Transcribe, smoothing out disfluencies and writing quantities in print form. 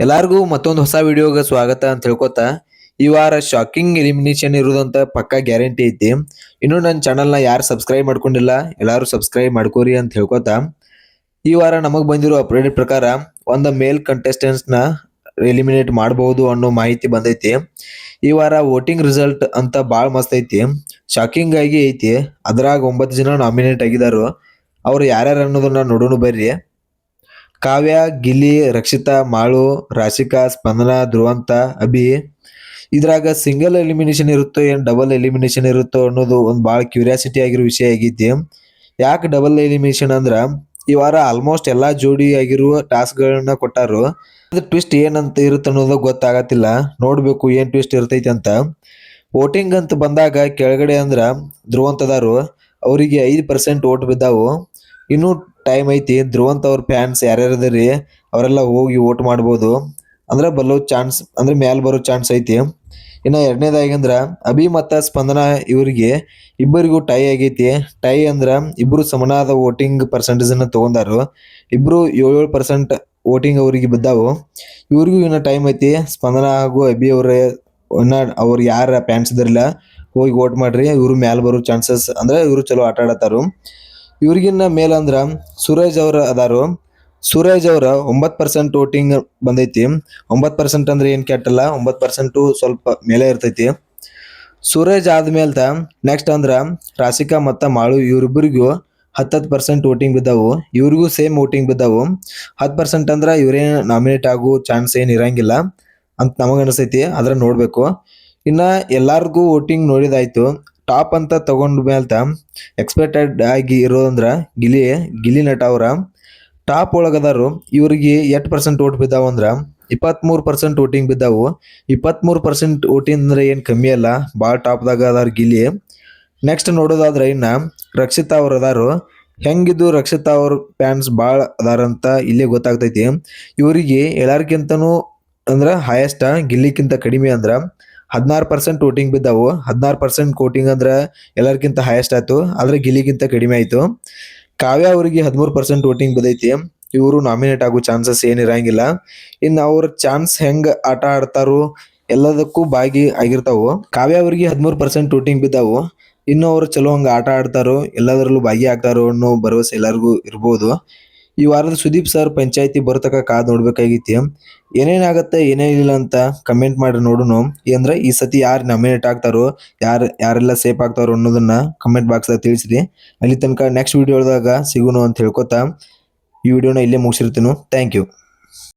ಎಲ್ಲಾರ್ಗೂ ಮತ್ತೊಂದು ಹೊಸ ವಿಡಿಯೋಗೆ ಸ್ವಾಗತ ಅಂತ ಹೇಳ್ಕೊತಾ ಈ ವಾರ ಶಾಕಿಂಗ್ ಎಲಿಮಿನೇಷನ್ ಇರುದಂತ ಪಕ್ಕಾ ಗ್ಯಾರಂಟಿ ಐತಿ. ಇನ್ನು ನನ್ನ ಚಾನಲ್ನ ಯಾರು ಸಬ್ಸ್ಕ್ರೈಬ್ ಮಾಡ್ಕೊಂಡಿಲ್ಲ ಎಲ್ಲಾರು ಸಬ್ಸ್ಕ್ರೈಬ್ ಮಾಡ್ಕೋರಿ ಅಂತ ಹೇಳ್ಕೊತಾ ಈ ವಾರ ನಮಗ್ ಬಂದಿರೋ ಅಪ್ಡೇಟ್ ಪ್ರಕಾರ ಒಂದು ಮೇಲ್ ಕಂಟೆಸ್ಟೆಂಟ್ಸ್ ನ ಎಲಿಮಿನೇಟ್ ಮಾಡಬಹುದು ಅನ್ನೋ ಮಾಹಿತಿ ಬಂದೈತಿ. ಈ ವಾರ ವೋಟಿಂಗ್ ರಿಸಲ್ಟ್ ಅಂತ ಬಾಳ ಮಸ್ತ್ ಐತಿ, ಶಾಕಿಂಗ್ ಆಗಿ ಐತಿ. ಅದ್ರಾಗ 9 ಜನ ನಾಮಿನೇಟ್ ಆಗಿದಾರು. ಅವ್ರು ಯಾರ್ಯಾರು ಅನ್ನೋದನ್ನ ನೋಡೋಣ ಬರ್ರಿ. ಕಾವ್ಯ, ಗಿಲ್ಲಿ, ರಕ್ಷಿತಾ, ಮಾಳು, ರಾಶಿಕಾ, ಸ್ಪಂದನಾ, ಧ್ರುವಂತ, ಅಭಿ. ಇದ್ರಾಗ ಸಿಂಗಲ್ ಎಲಿಮಿನೇಷನ್ ಇರುತ್ತೋ ಏನ್ ಡಬಲ್ ಎಲಿಮಿನೇಷನ್ ಇರುತ್ತೋ ಅನ್ನೋದು ಒಂದ್ ಬಾಳ ಕ್ಯೂರಿಯಾಸಿಟಿ ಆಗಿರೋ ವಿಷಯ ಆಗೈತಿ. ಯಾಕೆ ಡಬಲ್ ಎಲಿಮಿನೇಷನ್ ಅಂದ್ರ ಈ ವಾರ ಆಲ್ಮೋಸ್ಟ್ ಎಲ್ಲಾ ಜೋಡಿ ಆಗಿರುವ ಟಾಸ್ಕ್ ಗಳನ್ನ ಕೊಟ್ಟಾರು. ಅದು ಟ್ವಿಸ್ಟ್ ಏನಂತ ಇರುತ್ತೆ ಅನ್ನೋದು ಗೊತ್ತಾಗತ್ತಿಲ್ಲ. ನೋಡ್ಬೇಕು ಏನ್ ಟ್ವಿಸ್ಟ್ ಇರ್ತೈತಿ ಅಂತ. ವೋಟಿಂಗ್ ಅಂತ ಬಂದಾಗ ಕೆಳಗಡೆ ಅಂದ್ರ ಧ್ರುವಂತದಾರು ಅವರಿಗೆ 5% ವೋಟ್ ಬಿದ್ದಾವು. ಇನ್ನು ಟೈಮ್ ಐತಿ. ಧ್ರುವಂತ್ ಅವ್ರ ಫ್ಯಾನ್ಸ್ ಯಾರ್ಯಾರದ್ರಿ ಅವರೆಲ್ಲ ಹೋಗಿ ವೋಟ್ ಮಾಡ್ಬೋದು. ಅಂದ್ರ ಬಲ್ಲೋ ಚಾನ್ಸ್ ಅಂದ್ರೆ ಮ್ಯಾಲ್ ಬರೋ ಚಾನ್ಸ್ ಐತಿ. ಇನ್ನ ಎರಡನೇದಾಗಿ ಅಂದ್ರ ಅಭಿ ಮತ್ತ ಸ್ಪಂದನಾ ಇವ್ರಿಗೆ ಇಬ್ಬರಿಗೂ ಟೈ ಆಗೈತಿ. ಟೈ ಅಂದ್ರ ಇಬ್ರು ಸಮನಾದ ವೋಟಿಂಗ್ ಪರ್ಸೆಂಟೇಜ್ ಅನ್ನ ತಗೊಂಡಾರು. ಇಬ್ರು 7% ವೋಟಿಂಗ್ ಅವರಿಗೆ ಬಿದ್ದಾವು. ಇವ್ರಿಗೂ ಇನ್ನ ಟೈಮ್ ಐತಿ. ಸ್ಪಂದನಾ ಹಾಗೂ ಅಭಿ ಅವ್ರ ಇನ್ನ ಅವ್ರ ಯಾರ ಫ್ಯಾನ್ಸ್ ಇದ್ರಲ್ಲ ಹೋಗಿ ವೋಟ್ ಮಾಡ್ರಿ. ಇವ್ರು ಮ್ಯಾಲ್ ಬರೋ ಚಾನ್ಸಸ್ ಅಂದ್ರೆ ಇವ್ರು ಚಲೋ ಆಟ ಆಡತಾರು. ಇವ್ರಿಗಿನ್ನ ಮೇಲ್ ಅಂದ್ರ ಸೂರಜ್ ಅವ್ರ ಅದಾರು. ಸೂರಜ್ ಅವ್ರ 9% ವೋಟಿಂಗ್ ಬಂದೈತಿ. 9% ಅಂದ್ರೆ ಏನ್ ಕೆಟ್ಟಲ್ಲ, 9% ಸ್ವಲ್ಪ ಮೇಲೆ ಇರ್ತೈತಿ. ಸೂರಜ್ ಆದ್ಮೇಲ್ತ ನೆಕ್ಸ್ಟ್ ಅಂದ್ರ ರಾಶಿಕಾ ಮತ್ತ ಮಾಳು ಇವ್ರಿಬ್ಬರಿಗೂ 10% ವೋಟಿಂಗ್ ಬಿದ್ದಾವು. ಇವ್ರಿಗೂ ಸೇಮ್ ವೋಟಿಂಗ್ ಬಿದ್ದಾವು. 10% ಅಂದ್ರ ಇವ್ರೇನ್ ನಾಮಿನೇಟ್ ಆಗೋ ಚಾನ್ಸ್ ಏನ್ ಇರಂಗಿಲ್ಲ ಅಂತ ನಮಗ ಅನಿಸ್ತೈತಿ. ಅದ್ರ ನೋಡ್ಬೇಕು. ಇನ್ನ ಎಲ್ಲಾರ್ಗೂ ವೋಟಿಂಗ್ ನೋಡಿದಾಯ್ತು. ಟಾಪ್ ಅಂತ ತಗೊಂಡ್ ಮೇಲ್ತ ಎಕ್ಸ್ಪೆಕ್ಟೆಡ್ ಆಗಿ ಇರೋದಂದ್ರ ಗಿಲಿ ನಟ ಅವ್ರ ಟಾಪ್ ಒಳಗದಾರು. ಇವ್ರಿಗೆ 8% ವೋಟ್ ಬಿದ್ದಾವ ಅಂದ್ರ 23% ವೋಟಿಂಗ್ ಬಿದ್ದಾವು. 23% ವೋಟಿಂಗ್ ಅಂದ್ರೆ ಏನ್ ಕಮ್ಮಿ ಅಲ್ಲ, ಬಾಳ ಟಾಪ್ದಾಗ ಅದಾರ ಗಿಲಿ. ನೆಕ್ಸ್ಟ್ ನೋಡೋದಾದ್ರ ಇನ್ನ ರಕ್ಷಿತಾ ಅವ್ರ ಅದಾರು. ಹೆಂಗಿದ್ದು ರಕ್ಷಿತಾ ಅವ್ರ ಫ್ಯಾನ್ಸ್ ಬಾಳ ಅದಾರಂತ ಇಲ್ಲೇ ಗೊತ್ತಾಗ್ತೈತಿ. ಇವರಿಗೆ ಎಲ್ಲಾರ್ಕಿಂತನೂ ಅಂದ್ರ ಹೈಯೆಸ್ಟ್, ಗಿಲ್ಲಿಕ್ಕಿಂತ ಕಡಿಮೆ ಅಂದ್ರ 16% ವೋಟಿಂಗ್ ಬಿದ್ದಾವು. 16% ವೋಟಿಂಗ್ ಅಂದ್ರ ಎಲ್ಲರಿಗಿಂತ ಹೈಯೆಸ್ಟ್ ಆಯ್ತು, ಆದ್ರೆ ಗಿಲ್ಲಿಗಿಂತ ಕಡಿಮೆ ಆಯ್ತು. ಕಾವ್ಯ ಅವರಿಗೆ 13% ವೋಟಿಂಗ್ ಬಿದ್ದೈತಿ. ಇವರು ನಾಮಿನೇಟ್ ಆಗೋ ಚಾನ್ಸಸ್ ಏನಿರಂಗಿಲ್ಲ. ಇನ್ನು ಅವ್ರ ಚಾನ್ಸ್ ಹೆಂಗ್ ಆಟ ಆಡ್ತಾರೋ ಎಲ್ಲದಕ್ಕೂ ಭಾಗಿ ಆಗಿರ್ತಾವು. ಕಾವ್ಯ ಅವರಿಗೆ 13% ವೋಟಿಂಗ್ ಬಿದ್ದಾವು. ಇನ್ನು ಅವ್ರು ಚಲೋ ಹಂಗ ಆಟ ಆಡ್ತಾರೋ ಎಲ್ಲದರಲ್ಲೂ ಭಾಗಿ ಆಗ್ತಾರೋ ಅನ್ನೋ ಭರವಸೆ ಎಲ್ಲರಿಗೂ ಇರ್ಬೋದು. ಈ ವಾರದ ಸುದೀಪ್ ಸರ್ ಪಂಚಾಯತಿ ಬರ್ತಕ ಕಾದ್ ನೋಡ್ಬೇಕಾಗೈತಿ. ಏನೇನಾಗತ್ತೆ ಏನೇನಿಲ್ಲ ಅಂತ ಕಮೆಂಟ್ ಮಾಡಿ ನೋಡುನು. ಅಂದ್ರೆ ಈ ಸತಿ ಯಾರು ನಾಮಿನೇಟ್ ಆಗ್ತಾರೋ ಯಾರೆಲ್ಲ ಸೇಫ್ ಆಗ್ತಾರೋ ಅನ್ನೋದನ್ನ ಕಮೆಂಟ್ ಬಾಕ್ಸ್ ದಾಗ ತಿಳಿಸ್ರಿ. ಅಲ್ಲಿ ತನಕ ನೆಕ್ಸ್ಟ್ ವಿಡಿಯೋದಾಗ ಸಿಗೋನು ಅಂತ ಹೇಳ್ಕೊತಾ ಈ ವಿಡಿಯೋನ ಇಲ್ಲೇ ಮುಗಿಸಿರ್ತೀನಿ. Thank you.